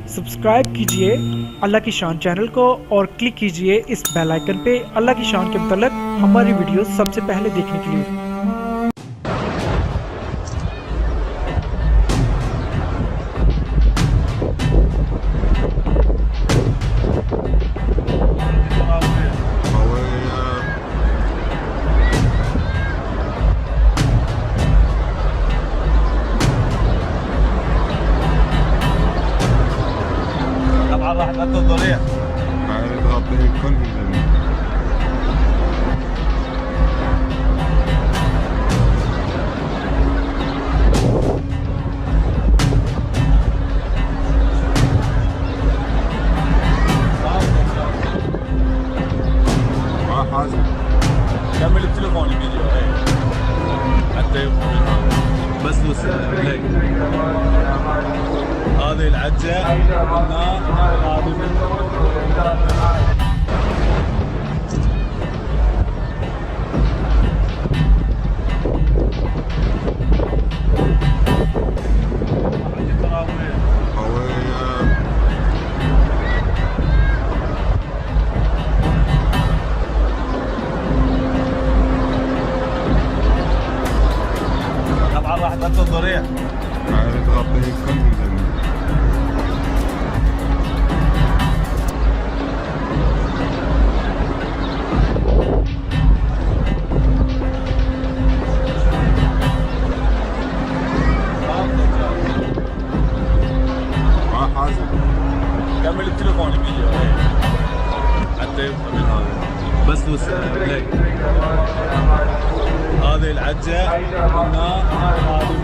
सब्सक्राइब कीजिए अल्लाह की शान चैनल को और क्लिक कीजिए इस बेल आइकन पे अल्लाह की शान के मतलब हमारी वीडियो सबसे पहले देखने के लिए। راح تحط الضريح تغطي كل ما حازم كمل التليفون الفيديو حتى يفهم هذا بس دوس بلاي. هذه العجة قلنا هذه طبعا راح تحط الضريح تغطي كل ما حازم كمل التليفون الفيديو حتى يفهم هذا بس دوس بلاي. هذه العجة قلنا هذه